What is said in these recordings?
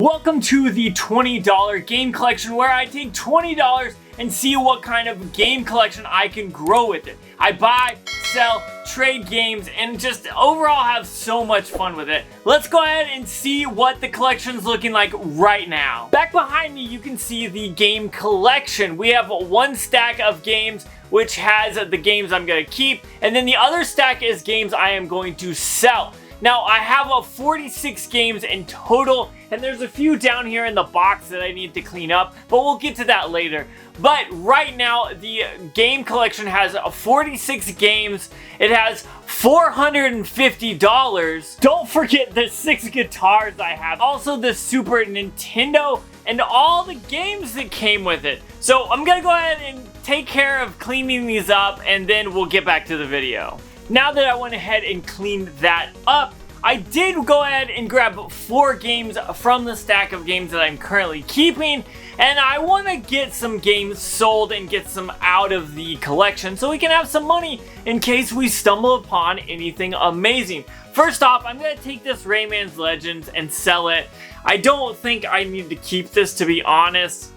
Welcome to the $20 game collection, where I take $20 and see what kind of game collection I can grow with it. I buy, sell, trade games, and just overall have so much fun with it. Let's go ahead and see what the collection's looking like right now. Back behind me, you can see the game collection. We have one stack of games, which has the games I'm going to keep, and then the other stack is games I am going to sell. Now, I have 46 games in total, and there's a few down here in the box that I need to clean up, but we'll get to that later. But right now, the game collection has 46 games. It has $450. Don't forget the 6 guitars I have. Also, the Super Nintendo and all the games that came with it. So I'm gonna go ahead and take care of cleaning these up, and then we'll get back to the video. Now that I went ahead and cleaned that up, I did go ahead and grab 4 games from the stack of games that I'm currently keeping, and I want to get some games sold and get some out of the collection so we can have some money in case we stumble upon anything amazing. First off, I'm going to take this Rayman's Legends and sell it. I don't think I need to keep this, to be honest,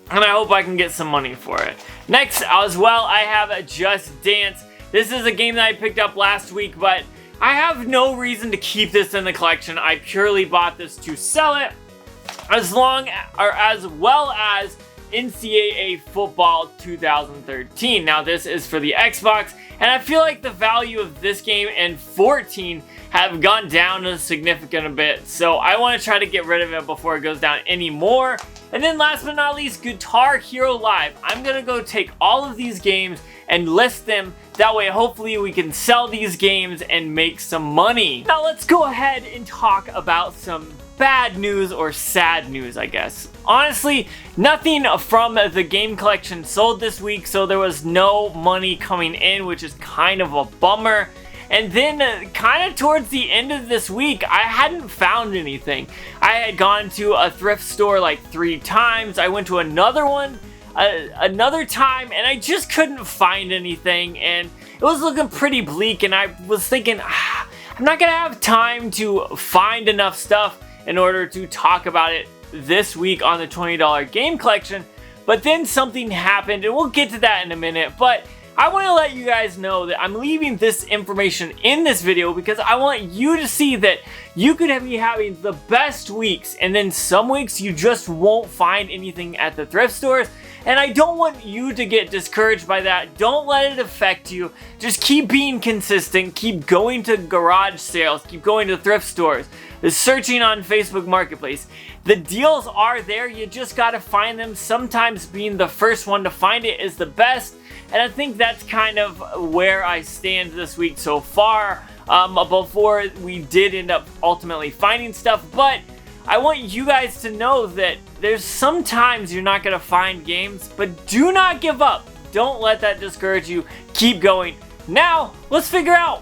and I hope I can get some money for it. Next, as well, I have Just Dance. This is a game that I picked up last week, but I have no reason to keep this in the collection. I purely bought this to sell it, as well as NCAA Football 2013. Now, this is for the Xbox, and I feel like the value of this game and 14 have gone down a significant bit, so I want to try to get rid of it before it goes down any more. And then last but not least, Guitar Hero Live. I'm going to go take all of these games and list them. That way, hopefully, we can sell these games and make some money. Now, let's go ahead and talk about some bad news, or sad news, I guess. Honestly, nothing from the game collection sold this week, so there was no money coming in, which is kind of a bummer. And then kind of towards the end of this week, I hadn't found anything. I had gone to a thrift store like 3 times. I went to another one another time, and I just couldn't find anything, and it was looking pretty bleak, and I was thinking, I'm not gonna have time to find enough stuff in order to talk about it this week on the $20 game collection. But then something happened, and we'll get to that in a minute. But I want to let you guys know that I'm leaving this information in this video because I want you to see that you could be having the best weeks, and then some weeks you just won't find anything at the thrift stores. And I don't want you to get discouraged by that. Don't let it affect you. Just keep being consistent. Keep going to garage sales. Keep going to thrift stores. Searching on Facebook Marketplace. The deals are there. You just got to find them. Sometimes being the first one to find it is the best. And I think that's kind of where I stand this week so far. Before we did end up ultimately finding stuff. But I want you guys to know that there's sometimes you're not going to find games, but do not give up. Don't let that discourage you. Keep going. Now, let's figure out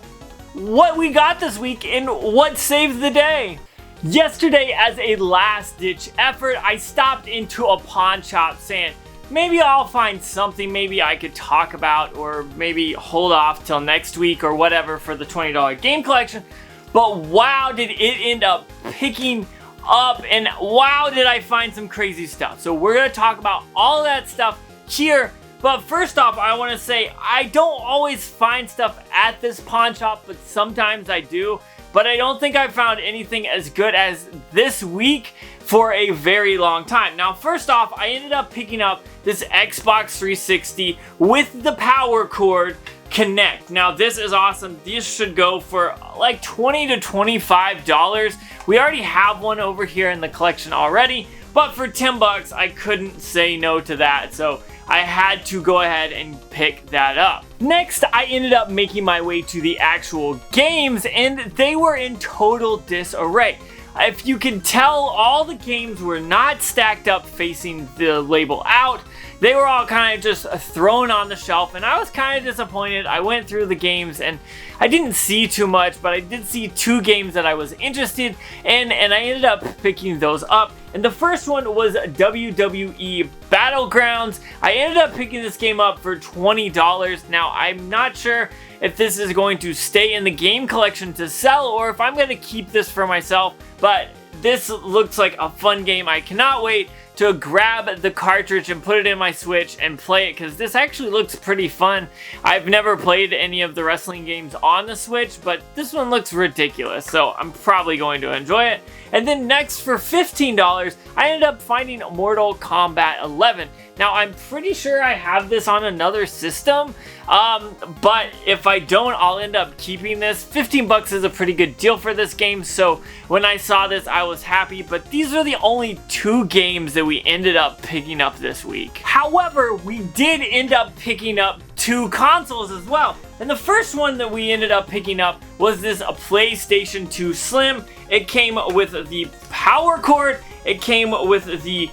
what we got this week and what saved the day. Yesterday, as a last-ditch effort, I stopped into a pawn shop saying, maybe I'll find something maybe I could talk about, or maybe hold off till next week or whatever for the $20 game collection. But wow, did it end up picking up, and wow, did I find some crazy stuff. So we're going to talk about all of that stuff here. But first off, I want to say I don't always find stuff at this pawn shop, but sometimes I do. But I don't think I found anything as good as this week for a very long time. Now, first off, I ended up picking up this Xbox 360 with the power cord Connect. Now, this is awesome. These should go for like $20 to $25. We already have one over here in the collection already, but for 10 bucks, I couldn't say no to that. So I had to go ahead and pick that up. Next, I ended up making my way to the actual games, and they were in total disarray. If you can tell, all the games were not stacked up facing the label out. They were all kind of just thrown on the shelf, and I was kind of disappointed. I went through the games and I didn't see too much, but I did see 2 games that I was interested in, and I ended up picking those up. And the first one was WWE Battlegrounds. I ended up picking this game up for $20. Now, I'm not sure if this is going to stay in the game collection to sell, or if I'm going to keep this for myself, but this looks like a fun game. I cannot wait to grab the cartridge and put it in my Switch and play it, because this actually looks pretty fun. I've never played any of the wrestling games on the Switch, but this one looks ridiculous, so I'm probably going to enjoy it. And then next, for $15, I ended up finding Mortal Kombat 11. Now, I'm pretty sure I have this on another system, but if I don't, I'll end up keeping this. 15 bucks is a pretty good deal for this game, so when I saw this, I was happy. But these are the only 2 games that we ended up picking up this week. However, we did end up picking up 2 consoles as well. And the first one that we ended up picking up was this PlayStation 2 Slim. It came with the power cord, it came with the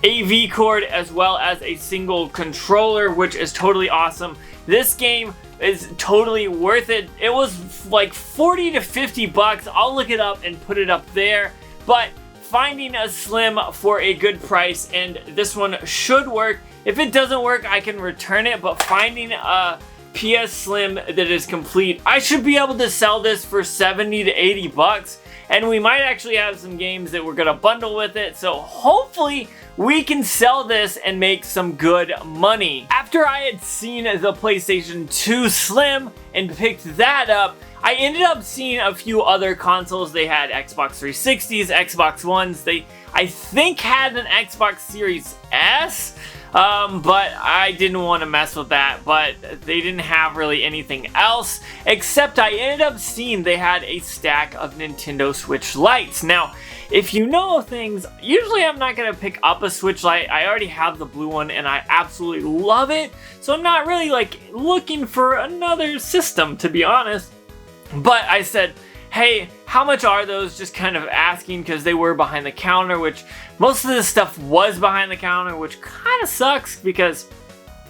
AV cord, as well as a single controller, which is totally awesome. This game is totally worth it. It was like 40 to 50 bucks. I'll look it up and put it up there. But finding a Slim for a good price, and this one should work. If it doesn't work, I can return it, but finding a PS Slim that is complete, I should be able to sell this for 70 to 80 bucks. And we might actually have some games that we're gonna bundle with it, so hopefully we can sell this and make some good money. After I had seen the PlayStation 2 Slim and picked that up, I ended up seeing a few other consoles. They had Xbox 360s, Xbox Ones, they I think had an Xbox Series S, but I didn't want to mess with that. But they didn't have really anything else, except I ended up seeing they had a stack of Nintendo Switch Lites. Now, if you know things, usually I'm not going to pick up a Switch Lite. I already have the blue one and I absolutely love it, so I'm not really like looking for another system, to be honest. But I said, hey, how much are those? Just kind of asking, because they were behind the counter, which most of this stuff was behind the counter, which kind of sucks because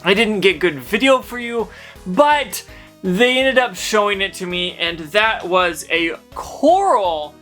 I didn't get good video for you. But they ended up showing it to me, and that was a Coral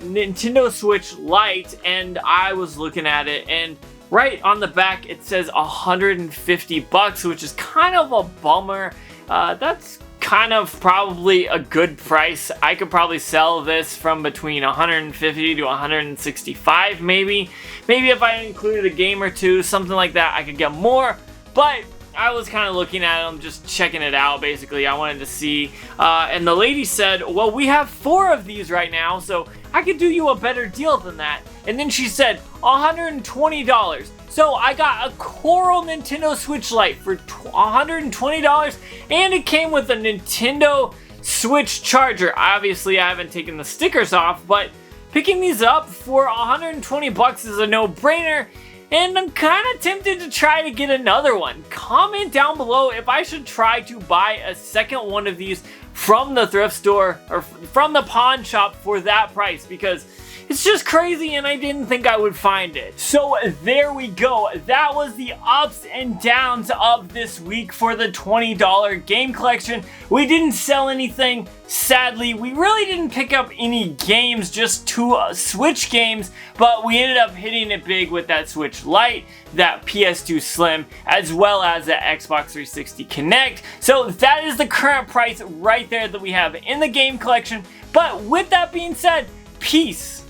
Nintendo Switch Lite, and I was looking at it, and right on the back it says 150 bucks, which is kind of a bummer. That's kind of probably a good price. I could probably sell this from between 150 to 165 maybe. Maybe if I included a game or two, something like that, I could get more. But I was kind of looking at them, just checking it out basically. I wanted to see, and the lady said, well, we have 4 of these right now, so I could do you a better deal than that. And then she said $120. So I got a Coral Nintendo Switch Lite for $120, and it came with a Nintendo Switch charger. Obviously, I haven't taken the stickers off, but picking these up for 120 bucks is a no-brainer, and I'm kind of tempted to try to get another one. Comment down below if I should try to buy a second one of these from the thrift store or from the pawn shop for that price, because it's just crazy and I didn't think I would find it. So there we go. That was the ups and downs of this week for the $20 game collection. We didn't sell anything, sadly. We really didn't pick up any games, just 2 Switch games, but we ended up hitting it big with that Switch Lite, that PS2 Slim, as well as the Xbox 360 Kinect. So that is the current price right there that we have in the game collection. But with that being said, peace.